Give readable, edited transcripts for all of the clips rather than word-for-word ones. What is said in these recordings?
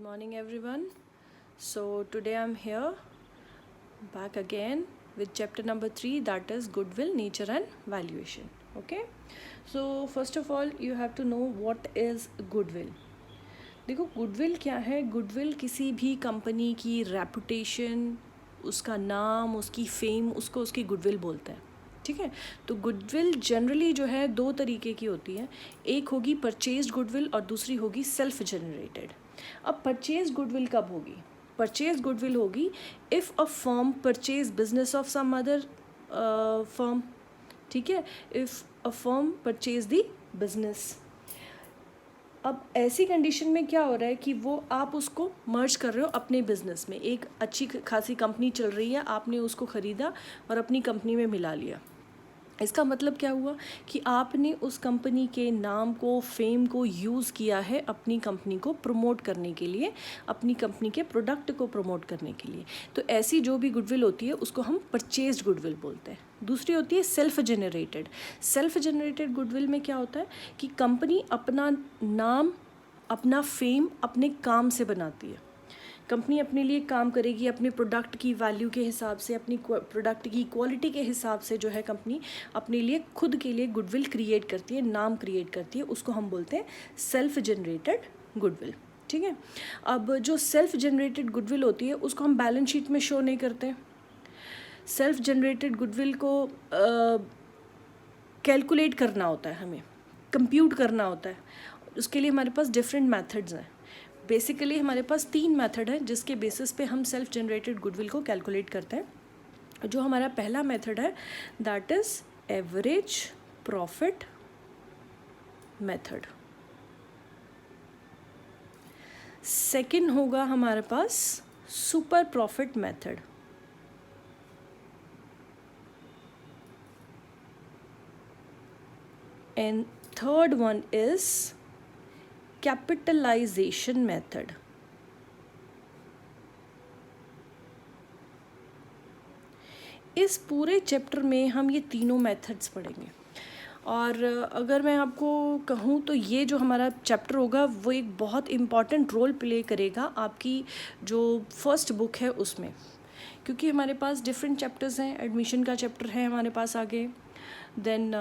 morning, everyone. So, today I'm here back again with chapter number 3, that is Goodwill, Nature and Valuation. Okay, so first of all, you have to know what is goodwill. देखो goodwill क्या है. Goodwill किसी भी company की reputation, उसका नाम, उसकी fame, उसको उसकी गुडविल बोलते हैं. ठीक है. तो गुडविल जनरली जो है दो तरीके की होती है. एक होगी परचेज्ड गुडविल और दूसरी होगी सेल्फ जनरेटेड. अब परचेज गुडविल कब होगी? परचेज गुडविल होगी if a firm purchase business of some other firm. ठीक है. If a firm purchase the business. अब ऐसी कंडीशन में क्या हो रहा है कि वो आप उसको मर्ज कर रहे हो अपने बिजनेस में. एक अच्छी खासी कंपनी चल रही है, आपने उसको ख़रीदा और अपनी कंपनी में मिला लिया. इसका मतलब क्या हुआ कि आपने उस कंपनी के नाम को, फेम को यूज़ किया है अपनी कंपनी को प्रमोट करने के लिए, अपनी कंपनी के प्रोडक्ट को प्रमोट करने के लिए. तो ऐसी जो भी गुडविल होती है उसको हम परचेज्ड गुडविल बोलते हैं. दूसरी होती है self generated. Self generated goodwill में क्या होता है कि कंपनी अपना नाम, अपना फेम अपने काम से बनाती है. कंपनी अपने लिए काम करेगी, अपने प्रोडक्ट की वैल्यू के हिसाब से, अपनी प्रोडक्ट की क्वालिटी के हिसाब से जो है कंपनी अपने लिए खुद के लिए गुडविल क्रिएट करती है, नाम क्रिएट करती है. उसको हम बोलते हैं सेल्फ जनरेटेड गुडविल. ठीक है. अब जो सेल्फ जनरेटेड गुडविल होती है उसको हम बैलेंस शीट में शो नहीं करते. सेल्फ जनरेटेड गुडविल को कैलकुलेट करना होता है, हमें कंप्यूट करना होता है. उसके लिए हमारे पास डिफरेंट मेथड्स हैं. बेसिकली हमारे पास 3 मेथड है जिसके बेसिस पे हम सेल्फ जनरेटेड गुडविल को कैलकुलेट करते हैं. जो हमारा पहला मेथड है that is average profit method. Second होगा हमारे पास super profit method. And third one is capitalisation method. इस पूरे चैप्टर में हम ये तीनों मेथड्स पढ़ेंगे. और अगर मैं आपको कहूँ तो ये जो हमारा चैप्टर होगा वो एक बहुत इम्पॉर्टेंट रोल प्ले करेगा आपकी जो फर्स्ट बुक है उसमें, क्योंकि हमारे पास डिफरेंट चैप्टर्स हैं. एडमिशन का चैप्टर है हमारे पास आगे, देन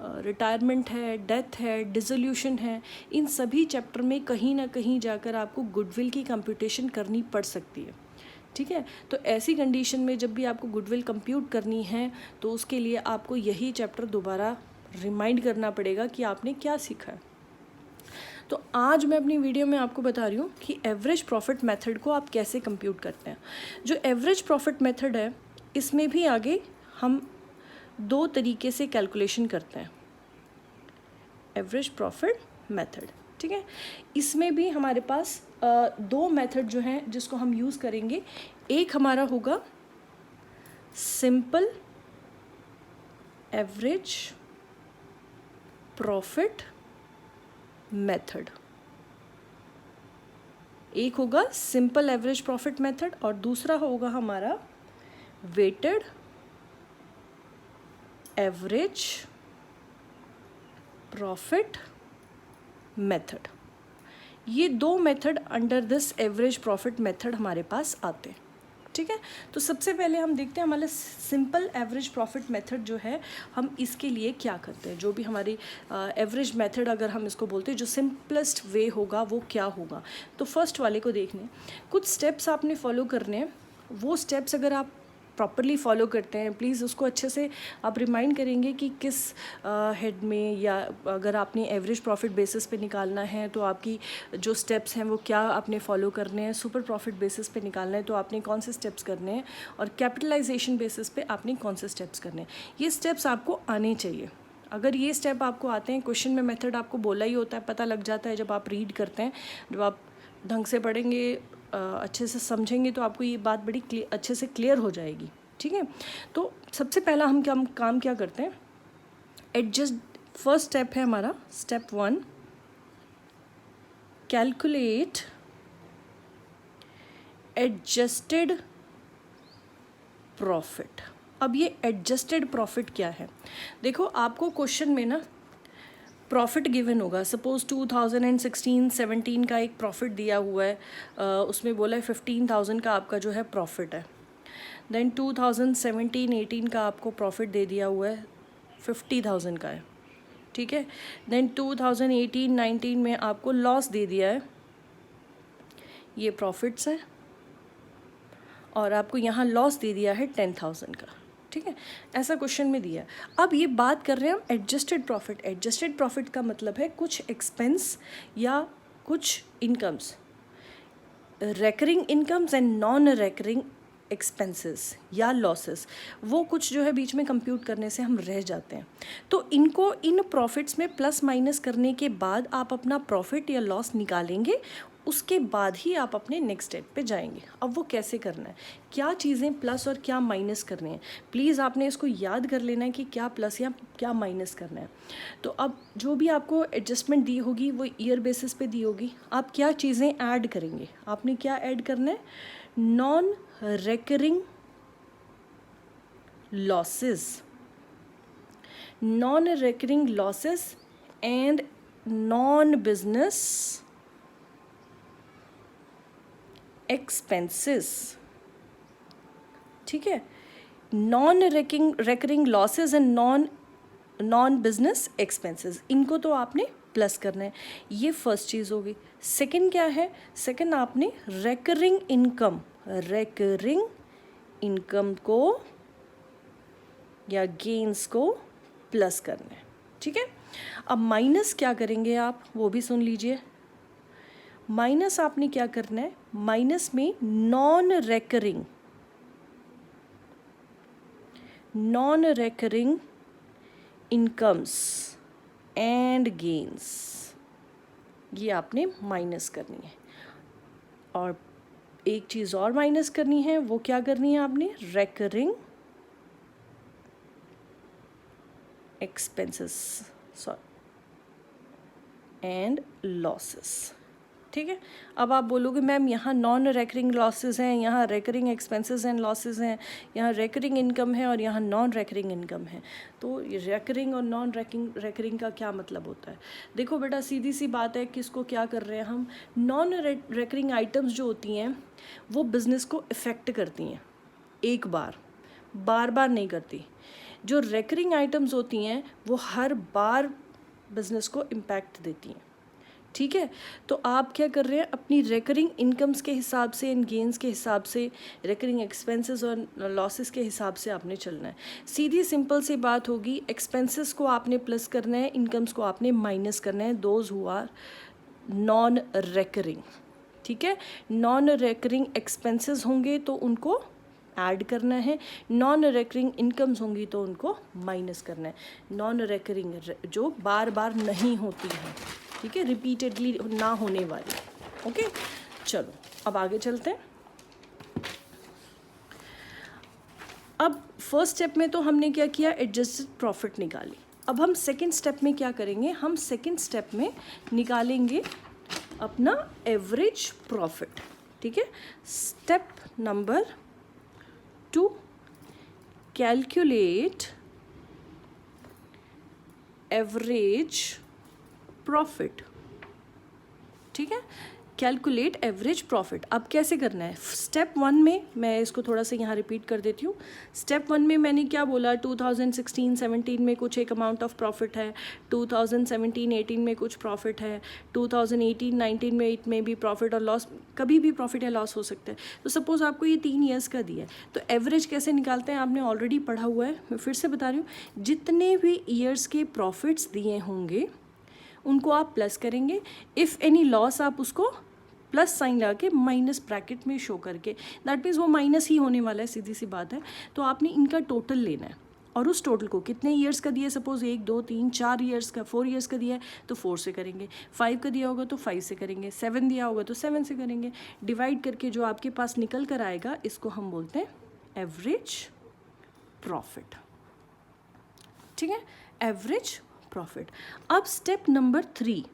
रिटायरमेंट है, डेथ है, डिसोल्यूशन है. इन सभी चैप्टर में कहीं ना कहीं जाकर आपको गुडविल की कंप्यूटेशन करनी पड़ सकती है. ठीक है. तो ऐसी कंडीशन में जब भी आपको गुडविल कंप्यूट करनी है तो उसके लिए आपको यही चैप्टर दोबारा रिमाइंड करना पड़ेगा कि आपने क्या सीखा है. तो आज मैं अपनी वीडियो में आपको बता रही हूँ कि एवरेज प्रॉफिट मेथड को आप कैसे कंप्यूट करते हैं. जो एवरेज प्रॉफिट मेथड है इसमें भी आगे हम 2 तरीके से कैलकुलेशन करते हैं. Average profit method. ठीक है. इसमें भी हमारे पास 2 मेथड जो हैं जिसको हम यूज़ करेंगे. एक हमारा होगा सिंपल एवरेज प्रॉफिट मेथड. एक होगा सिंपल एवरेज प्रॉफिट मेथड और दूसरा होगा हमारा वेटेड एवरेज प्रॉफिट मेथड. ये 2 method under this average profit method हमारे पास आते हैं. ठीक है. तो सबसे पहले हम देखते हैं हमारा सिंपल एवरेज प्रॉफिट मेथड जो है हम इसके लिए क्या करते हैं. जो भी हमारी एवरेज मेथड अगर हम इसको बोलते हैं, जो सिंपलेस्ट वे होगा वो क्या होगा. तो फर्स्ट वाले को देखने कुछ स्टेप्स आपने फॉलो करने हैं. वो स्टेप्स अगर आप प्रॉपरली फॉलो करते हैं, प्लीज़ उसको अच्छे से आप रिमाइंड करेंगे कि किस हेड में, या अगर आपने एवरेज प्रॉफिट बेसिस पे निकालना है तो आपकी जो स्टेप्स हैं वो क्या आपने फॉलो करने हैं. सुपर प्रॉफिट बेसिस पे निकालना है तो आपने कौन से स्टेप्स करने हैं, और कैपिटलाइजेशन बेसिस पे आपने कौन से स्टेप्स करने हैं. ये स्टेप्स आपको आने चाहिए. अगर ये स्टेप आपको आते हैं, क्वेश्चन में मेथड आपको बोला ही होता है, पता लग जाता है जब आप रीड करते हैं. जब आप ढंग से पढ़ेंगे, अच्छे से समझेंगे तो आपको ये बात बड़ी अच्छे से क्लियर हो जाएगी. ठीक है. तो सबसे पहला हम काम क्या करते हैं, एडजस्ट. फर्स्ट स्टेप है हमारा स्टेप 1, कैलकुलेट एडजस्टेड प्रॉफिट. अब ये एडजस्टेड प्रॉफिट क्या है. देखो आपको क्वेश्चन में ना प्रॉफिट गिवन होगा, सपोज 2016-17 का एक प्रॉफिट दिया हुआ है, उसमें बोला है 15,000 का आपका जो है प्रॉफिट है। देन 2017-18 का आपको प्रॉफिट दे दिया हुआ है 50,000 का है, ठीक है। देन 2018-19 में आपको लॉस दे दिया है, ये प्रॉफिट्स है, और आपको यहाँ लॉस दे दिया है 10,000 का, ठीक है। ऐसा क्वेश्चन में दिया। अब ये बात कर रहे हैं हम एडजस्टेड प्रॉफिट। एडजस्टेड प्रॉफिट का मतलब है कुछ एक्सपेंस या कुछ incomes, recurring incomes and non recurring expenses या लॉसेस, वो कुछ जो है बीच में कंप्यूट करने से हम रह जाते हैं। तो इनको इन प्रॉफिट्स में प्लस माइनस करने के बाद आप अपना प्रॉफिट या लॉस निकालेंगे, उसके बाद ही आप अपने नेक्स्ट स्टेप पे जाएंगे। अब वो कैसे करना है, क्या चीज़ें प्लस और क्या माइनस करने हैं, प्लीज़ आपने इसको याद कर लेना है कि क्या प्लस या क्या माइनस करना है। तो अब जो भी आपको एडजस्टमेंट दी होगी वो ईयर बेसिस पे दी होगी। आप क्या चीज़ें ऐड करेंगे, आपने क्या ऐड करना है, non recurring losses, non recurring losses and non business expenses, ठीक है। Non recurring losses and non business expenses, इनको तो आपने प्लस करना है, ये फर्स्ट चीज़ होगी। सेकंड क्या है, सेकंड आपने रेकरिंग इनकम को या गेन्स को प्लस करना है, ठीक है। अब माइनस क्या करेंगे आप, वो भी सुन लीजिए। माइनस आपने क्या करना है, माइनस में non recurring incomes and gains, ये आपने माइनस करनी है। और एक चीज़ और माइनस करनी है, वो क्या करनी है आपने, रेकरिंग एक्सपेंसेस एंड लॉसेस, ठीक है। अब आप बोलोगे मैम यहाँ नॉन रेकरिंग लॉसेस हैं, यहाँ रेकरिंग एक्सपेंसेस एंड लॉसेस हैं, यहाँ रेकरिंग इनकम है और यहाँ नॉन रेकरिंग इनकम है। तो रेकरिंग और नॉन रेकरिंग का क्या मतलब होता है, देखो बेटा सीधी सी बात है, किसको क्या कर रहे हैं हम, नॉन रेकरिंग आइटम्स जो होती हैं वो बिज़नेस को इफ़ेक्ट करती हैं, एक बार बार नहीं करती। जो रेकरिंग आइटम्स होती हैं वो हर बार बिज़नेस को इम्पैक्ट देती हैं, ठीक है। तो आप क्या कर रहे हैं, अपनी रेकरिंग इनकम्स के हिसाब से एंड गेन्स के हिसाब से, रेकरिंग एक्सपेंसेस और लॉसेस के हिसाब से आपने चलना है। सीधी सिंपल सी बात होगी, एक्सपेंसेस को आपने प्लस करना है, इनकम्स को आपने माइनस करना है, those who are non recurring, ठीक है। नॉन रेकरिंग एक्सपेंसेस होंगे तो उनको ऐड करना है, नॉन रेकरिंग इनकम्स होंगी तो उनको माइनस करना है। नॉन रेकरिंग जो बार बार नहीं होती हैं, ठीक है, रिपीटेडली ना होने वाली, ओके। चलो अब आगे चलते हैं। अब फर्स्ट स्टेप में तो हमने क्या किया, एडजस्टेड प्रॉफिट निकाली। अब हम सेकंड स्टेप में क्या करेंगे, हम सेकंड स्टेप में निकालेंगे अपना एवरेज प्रॉफिट, ठीक है। Step number 2, calculate average profit, ठीक है। कैलकुलेट एवरेज प्रॉफिट अब कैसे करना है, स्टेप 1 में मैं इसको थोड़ा सा यहाँ रिपीट कर देती हूँ। स्टेप 1 में मैंने क्या बोला, 2016-17 में कुछ एक अमाउंट ऑफ प्रॉफिट है, 2017-18 में कुछ प्रॉफिट है, 2018-19 में इट में भी प्रॉफिट और लॉस, कभी भी प्रॉफिट या लॉस हो सकता है। तो सपोज़ आपको ये 3 ईयर्स का दिया है, तो एवरेज कैसे निकालते हैं आपने ऑलरेडी पढ़ा हुआ है, मैं फिर से बता रही हूँ। जितने भी ईयर्स के प्रॉफिट्स दिए होंगे उनको आप प्लस करेंगे, इफ़ एनी लॉस आप उसको प्लस साइन लगा के माइनस ब्रैकेट में शो करके, दैट मीन्स वो माइनस ही होने वाला है, सीधी सी बात है। तो आपने इनका टोटल लेना है और उस टोटल को कितने ईयर्स का दिया है, सपोज 1 2 3 4 ईयर्स का, 4 ईयर्स का दिया है तो 4 से करेंगे, 5 का दिया होगा तो 5 से करेंगे, 7 दिया होगा तो 7 से करेंगे, डिवाइड करके जो आपके पास निकल कर आएगा इसको हम बोलते हैं एवरेज प्रॉफिट, ठीक है, एवरेज प्रॉफिट। अब स्टेप नंबर 3,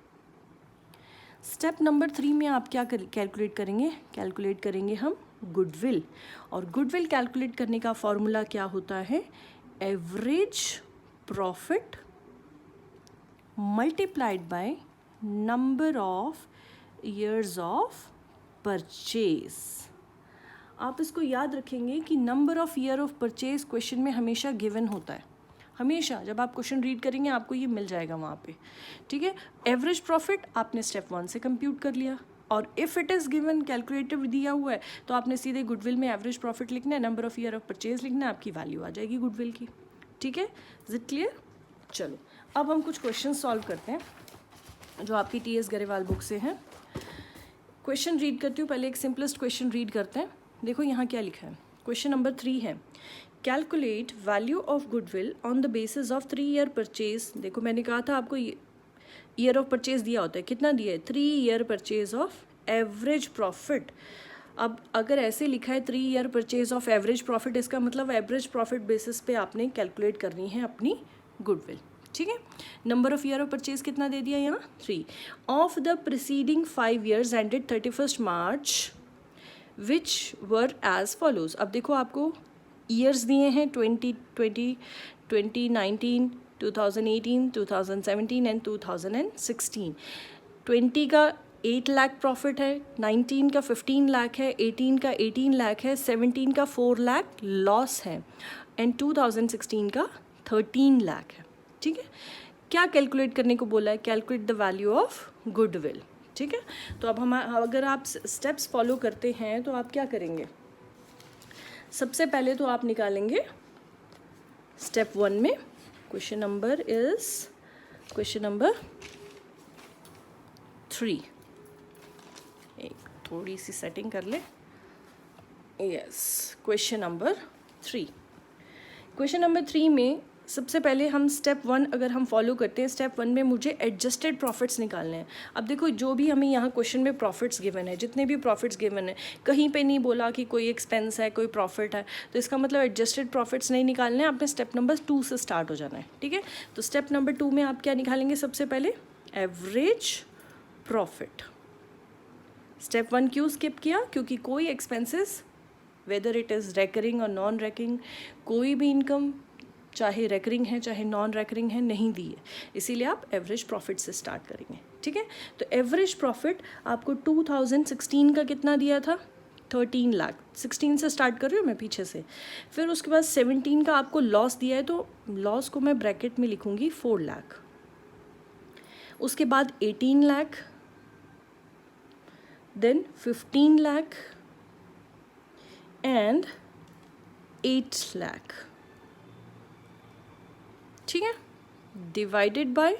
स्टेप नंबर 3 में आप क्या कैलकुलेट करेंगे, कैलकुलेट करेंगे हम गुडविल। और गुडविल कैलकुलेट करने का फॉर्मूला क्या होता है, average profit multiplied by number of years of purchase. आप इसको याद रखेंगे कि number of year of purchase question में हमेशा गिवन होता है, हमेशा जब आप क्वेश्चन रीड करेंगे आपको ये मिल जाएगा वहाँ पे, ठीक है। एवरेज प्रॉफिट आपने स्टेप 1 से कंप्यूट कर लिया, और if it is given calculative दिया हुआ है तो आपने सीधे गुडविल में एवरेज प्रॉफिट लिखना है, number of year of purchase लिखना है, आपकी वैल्यू आ जाएगी गुडविल की, ठीक है। Is it clear? चलो अब हम कुछ क्वेश्चन सॉल्व करते हैं जो आपकी TS गरेवाल बुक से हैं। क्वेश्चन रीड करती हूँ, पहले एक सिंपलेस्ट क्वेश्चन रीड करते हैं। देखो यहाँ क्या लिखा है, क्वेश्चन नंबर 3 है, calculate value of goodwill on the basis of 3 year purchase. देखो मैंने कहा था आपको ईयर ऑफ परचेज दिया होता है, कितना दिया है, 3 year purchase of average profit. अब अगर ऐसे लिखा है 3 year purchase of average profit, इसका मतलब एवरेज प्रॉफिट बेसिस पे आपने कैलकुलेट करनी है अपनी गुडविल, ठीक है। Number of year of purchase कितना दे दिया यहाँ, 3। Of the preceding 5 years ended 31 March which were as follows. अब देखो आपको ईयर्स दिए हैं 2020, 2019, 2018, 2017 एंड 2016। 20 का 8 लाख प्रॉफिट है, 19 का 15 लाख है, 18 का 18 लाख है, 17 का 4 लाख लॉस है एंड 2016 का 13 लाख है, ठीक है। क्या कैलकुलेट करने को बोला है, calculate the value of goodwill, ठीक है। तो अब हम अगर आप स्टेप्स फॉलो करते हैं तो आप क्या करेंगे, सबसे पहले तो आप निकालेंगे स्टेप 1 में, क्वेश्चन नंबर 3। एक थोड़ी सी सेटिंग कर ले, yes, question number 3। Question number 3 में सबसे पहले हम स्टेप 1 अगर हम फॉलो करते हैं, स्टेप 1 में मुझे एडजस्टेड प्रॉफिट्स निकालने हैं। अब देखो जो भी हमें यहाँ क्वेश्चन में प्रॉफिट्स गिवन है, जितने भी प्रॉफिट्स गिवन है, कहीं पे नहीं बोला कि कोई एक्सपेंस है कोई प्रॉफिट है, तो इसका मतलब एडजस्टेड प्रॉफिट्स नहीं निकालने हैं, आपने स्टेप नंबर 2 से स्टार्ट हो जाना है, ठीक है। तो स्टेप नंबर 2 में आप क्या निकालेंगे, सबसे पहले एवरेज प्रॉफिट। स्टेप 1 क्यों स्किप किया, क्योंकि कोई expenses whether it is recurring और नॉन रेकरिंग, कोई भी इनकम चाहे रेकरिंग है चाहे नॉन रेकरिंग है नहीं दी है, इसीलिए आप एवरेज प्रॉफिट से स्टार्ट करेंगे, ठीक है। तो एवरेज प्रॉफिट आपको 2016 का कितना दिया था, 13 लाख। 16 से स्टार्ट कर रही हूँ मैं पीछे से, फिर उसके बाद 17 का आपको लॉस दिया है, तो लॉस को मैं ब्रैकेट में लिखूँगी 4 लाख। उसके बाद 18 लाख, देन 15 लाख एंड 8 लाख, ठीक है। डिवाइडेड बाय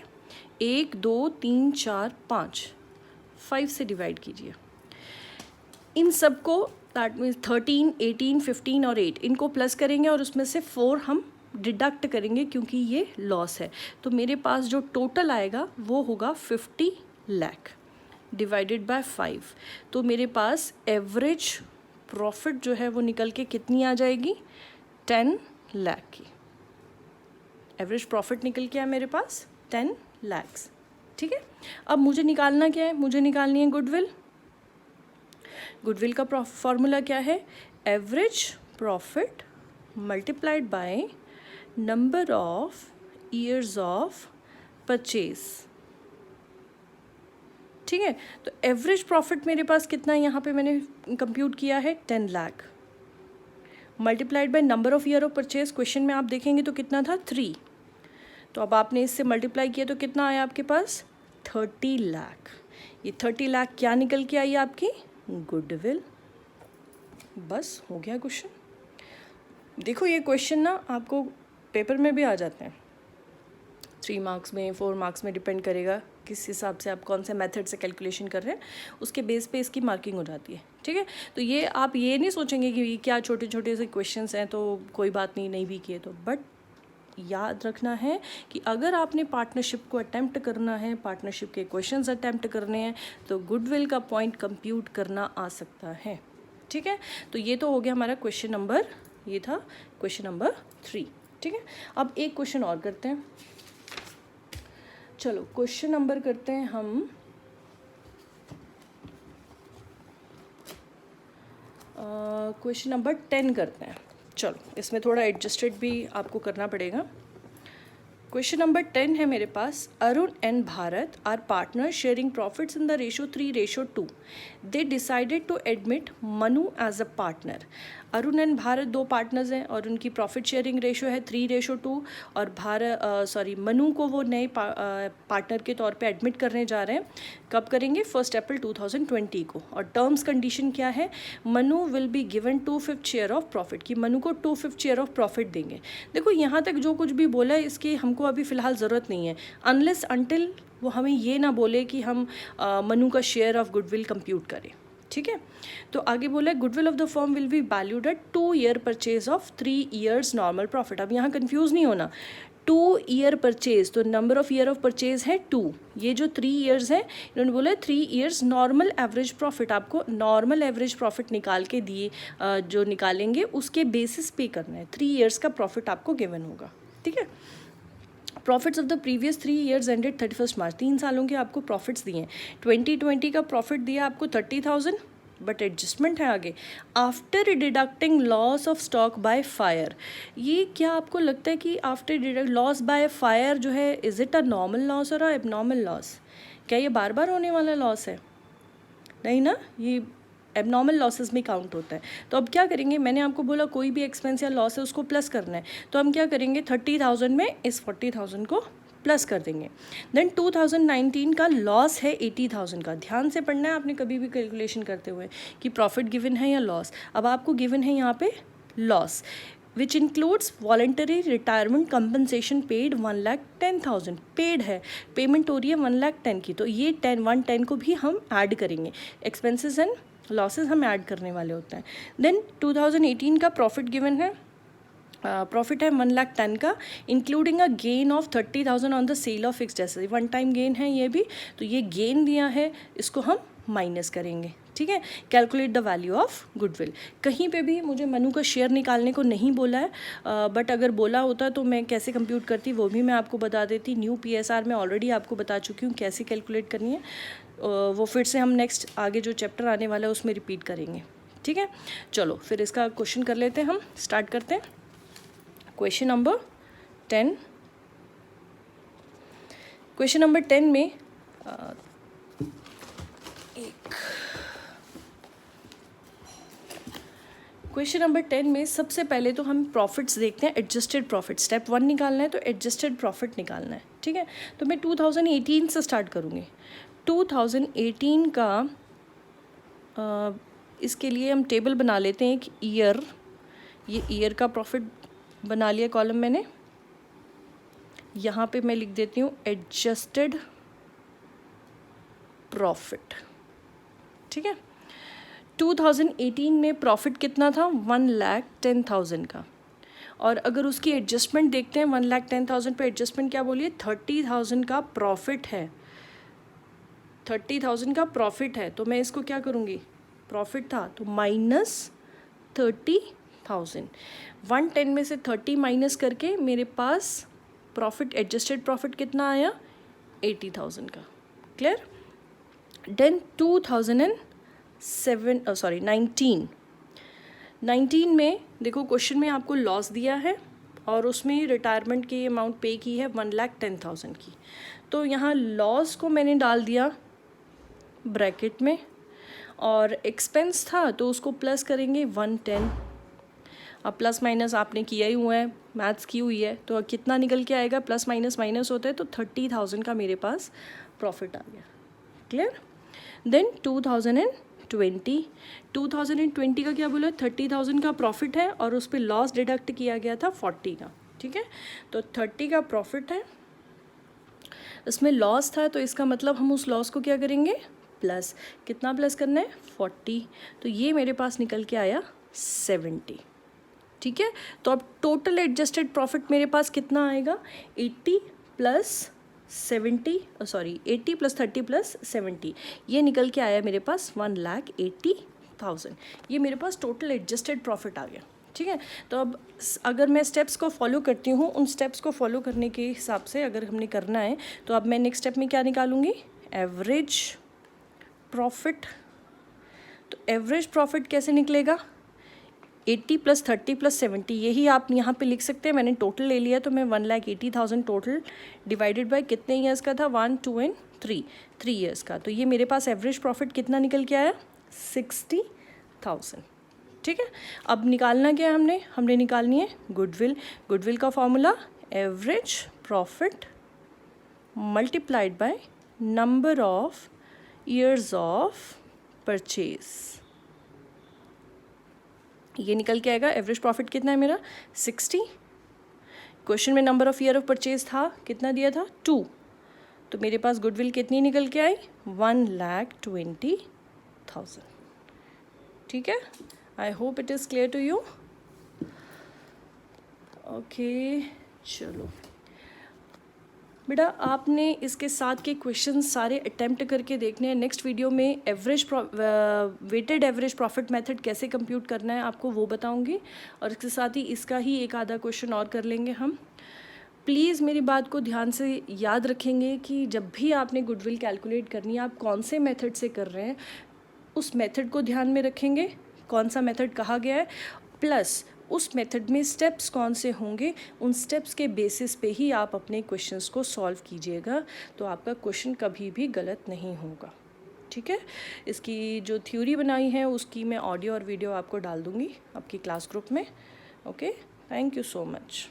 1 2 3 4 5 से डिवाइड कीजिए इन सबको, दैट मीन्स 13, 18, 15 और 8 इनको प्लस करेंगे और उसमें से 4 हम डिडक्ट करेंगे क्योंकि ये लॉस है। तो मेरे पास जो टोटल आएगा वो होगा 50 लाख डिवाइडेड बाय 5। तो मेरे पास एवरेज प्रॉफिट जो है वो निकल के कितनी आ जाएगी, 10 लाख की। एवरेज प्रॉफिट निकल के आया मेरे पास 10 लाख्स, ठीक है। अब मुझे निकालना क्या है, मुझे निकालनी है गुडविल। गुडविल का फॉर्मूला क्या है, average profit multiplied by number of years of purchase, ठीक है। तो एवरेज प्रॉफिट मेरे पास कितना है, यहाँ पे मैंने कंप्यूट किया है 10 lakh multiplied by number of year of purchase. Question में आप देखेंगे तो कितना था, 3। तो अब आपने इससे मल्टीप्लाई किया तो कितना आया आपके पास, 30 लाख। ये 30 लाख क्या निकल के आई आपकी, गुडविल। बस हो गया क्वेश्चन। देखो ये क्वेश्चन ना आपको पेपर में भी आ जाते हैं, 3 मार्क्स में, 4 मार्क्स में, डिपेंड करेगा किस हिसाब से आप कौन से मेथड से कैलकुलेशन कर रहे हैं, उसके बेस पे इसकी मार्किंग हो जाती है, ठीक है। तो ये आप ये नहीं सोचेंगे कि क्या छोटे छोटे से क्वेश्चंस हैं तो कोई बात नहीं भी किए तो, बट याद रखना है कि अगर आपने पार्टनरशिप को अटैम्प्ट करना है, पार्टनरशिप के क्वेश्चंस अटैम्प्ट करने हैं, तो गुडविल का पॉइंट कंप्यूट करना आ सकता है, ठीक है। तो ये तो हो गया हमारा क्वेश्चन नंबर, ये था क्वेश्चन नंबर 3, ठीक है। अब एक क्वेश्चन और करते हैं, चलो क्वेश्चन नंबर करते हैं हम क्वेश्चन नंबर 10 करते हैं। चलो इसमें थोड़ा एडजस्टेड भी आपको करना पड़ेगा। क्वेश्चन नंबर 10 है मेरे पास. Arun and Bharat are partner sharing profits in the ratio 3:2. They decided to admit Manu as a partner. Arun and Bharat दो पार्टनर्स हैं और उनकी प्रॉफिट शेयरिंग रेशो है 3:2 और मनु को वो नए पार्टनर के तौर पे एडमिट करने जा रहे हैं. कब करेंगे? 1 अप्रैल 2020 को. और टर्म्स कंडीशन क्या है? Manu will be given 2/5 share of profit, कि मनु को 2/5 शेयर ऑफ प्रॉफिट देंगे. देखो यहाँ तक जो कुछ भी बोला है इसकी हमको अभी फ़िलहाल ज़रूरत नहीं है, अनलेस अनटिल वो हमें ये ना बोले कि हम मनु का शेयर ऑफ गुडविल कंप्यूट करें. ठीक है, तो आगे बोला है goodwill of the firm will be valued at 2 year purchase of 3 years normal profit. अब यहाँ कंफ्यूज नहीं होना, 2 ईयर परचेज, तो number of year of purchase है 2. ये जो 3 ईयर्स हैं इन्होंने बोला है 3 ईयर्स नॉर्मल एवरेज प्रॉफिट. आपको नॉर्मल एवरेज प्रॉफिट निकाल के दिए, जो निकालेंगे उसके बेसिस पे करना है. 3 ईयर्स का प्रॉफिट आपको गिवन होगा. ठीक है, profits of the previous 3 years ended 31 मार्च. 3 सालों के आपको प्रॉफिट्स दिए हैं. 2020 का प्रॉफिट दिया आपको 30,000, बट एडजस्टमेंट है आगे. After deducting loss of stock by fire. ये क्या आपको लगता है कि after deduct loss by fire जो है, is it a normal loss और अ एबनॉर्मल लॉस? क्या ये बार बार होने वाला लॉस है? नहीं ना, ये एबनॉर्मल लॉसेस में काउंट होता है. तो अब क्या करेंगे? मैंने आपको बोला कोई भी एक्सपेंस या लॉस है उसको प्लस करना है, तो हम क्या करेंगे? 30,000 में इस 40,000 को प्लस कर देंगे. देन 2019 का लॉस है 80,000 का. ध्यान से पढ़ना है आपने कभी भी कैलकुलेशन करते हुए कि प्रॉफिट गिवन है या लॉस. अब आपको गिवन है यहाँ पे loss, which includes voluntary retirement compensation paid 1,10,000. Paid है, पेमेंट हो रही है 1,10,000 की, तो ये 110 को भी हम ऐड करेंगे. एक्सपेंसेस एंड लॉसेस हम ऐड करने वाले होते हैं. देन 2018 का प्रॉफिट गिवन है, प्रॉफिट है 1,10,000 का, including a gain of 30,000 on the sale of fixed asset. 1 time gain है ये भी, तो ये गेन दिया है, इसको हम माइनस करेंगे. ठीक है, calculate the value of goodwill. कहीं पे भी मुझे मनु का शेयर निकालने को नहीं बोला है, बट अगर बोला होता तो मैं कैसे कंप्यूट करती वो भी मैं आपको बता देती. न्यू PSR में ऑलरेडी आपको बता चुकी हूँ कैसे कैलकुलेट करनी है. वो फिर से हम नेक्स्ट आगे जो चैप्टर आने वाला है उसमें रिपीट करेंगे. ठीक है, चलो फिर इसका क्वेश्चन कर लेते हैं. हम स्टार्ट करते हैं. Question number 10. क्वेश्चन नंबर 10 में क्वेश्चन नंबर 10 में सबसे पहले तो हम प्रॉफिट्स देखते हैं. एडजस्टेड प्रॉफिट, स्टेप 1 निकालना है तो एडजस्टेड प्रॉफिट निकालना है. ठीक है, तो मैं 2018 से स्टार्ट करूँगी. 2018 का इसके लिए हम टेबल बना लेते हैं. एक ईयर, ये ईयर का प्रॉफिट बना लिया कॉलम मैंने. यहाँ पे मैं लिख देती हूँ एडजस्टेड प्रॉफिट. ठीक है, 2018 में प्रॉफिट कितना था? 1,10,000 का. और अगर उसकी एडजस्टमेंट देखते हैं 1,10,000 पे एडजस्टमेंट क्या बोलिए? 30,000 का प्रॉफिट है. 30,000 का प्रॉफिट है, तो मैं इसको क्या करूँगी? प्रॉफिट था तो माइनस 30,000. 110 में से 30 माइनस करके मेरे पास प्रॉफिट, एडजस्टेड प्रॉफिट कितना आया? 80,000 का. क्लियर? देन 19 में देखो क्वेश्चन में आपको लॉस दिया है और उसमें रिटायरमेंट की अमाउंट पे की है 1,10,000 की. तो यहाँ लॉस को मैंने डाल दिया ब्रैकेट में, और एक्सपेंस था तो उसको प्लस करेंगे 110. अब प्लस माइनस आपने किया ही हुआ है, मैथ्स की हुई है, तो कितना निकल के आएगा? प्लस माइनस माइनस होता है, तो 30,000 का मेरे पास प्रॉफिट आ गया. क्लियर? देन 2020 का क्या बोला? 30,000 का प्रॉफिट है और उस पर लॉस डिडक्ट किया गया था 40 का. ठीक है, तो 30 का प्रॉफिट है, इसमें लॉस था, तो इसका मतलब हम उस लॉस को क्या करेंगे? प्लस. कितना प्लस करना है? 40. तो ये मेरे पास निकल के आया 70. ठीक है, तो अब टोटल एडजस्टेड प्रॉफिट मेरे पास कितना आएगा? 80 + 30 + 70, ये निकल के आया मेरे पास 1,80,000. ये मेरे पास टोटल एडजस्टेड प्रॉफिट आ गया. ठीक है, तो अब अगर मैं स्टेप्स को फॉलो करती हूँ, उन स्टेप्स को फॉलो करने के हिसाब से अगर हमने करना है, तो अब मैं नेक्स्ट स्टेप में क्या निकालूंगी? Average profit. तो एवरेज प्रॉफिट कैसे निकलेगा? 80 + 30 + 70, यही आप यहाँ पे लिख सकते हैं। मैंने टोटल ले लिया तो मैं 1,80,000 टोटल डिवाइडेड बाय कितने ईयर्स का था, 1, 2 एंड 3 ईयर्स का। तो ये मेरे पास एवरेज प्रॉफिट कितना निकल के आया, 60,000। ठीक है, अब निकालना क्या है, हमने निकालनी है गुडविल। गुडविल का formula average profit multiplied by number of years of purchase. ये निकल के आएगा। एवरेज प्रॉफिट कितना है मेरा, 60। क्वेश्चन में number of year of purchase था, कितना दिया था, 2। तो मेरे पास गुडविल कितनी निकल के आई, 1,20,000। ठीक है, I hope it is clear to you. Okay, चलो बेटा, आपने इसके साथ के क्वेश्चन सारे अटेम्प्ट करके देखने हैं। नेक्स्ट वीडियो में वेटेड एवरेज प्रॉफिट मेथड कैसे कंप्यूट करना है आपको वो बताऊंगी, और इसके साथ ही इसका ही एक आधा क्वेश्चन और कर लेंगे हम। प्लीज़ मेरी बात को ध्यान से याद रखेंगे कि जब भी आपने गुडविल कैलकुलेट करनी है, आप कौन से मेथड से कर रहे हैं उस मेथड को ध्यान में रखेंगे, कौन सा मेथड कहा गया है, प्लस उस मेथड में स्टेप्स कौन से होंगे, उन स्टेप्स के बेसिस पे ही आप अपने क्वेश्चंस को सॉल्व कीजिएगा, तो आपका क्वेश्चन कभी भी गलत नहीं होगा। ठीक है, इसकी जो थ्योरी बनाई है उसकी मैं ऑडियो और वीडियो आपको डाल दूँगी आपकी क्लास ग्रुप में। Okay, thank you so much.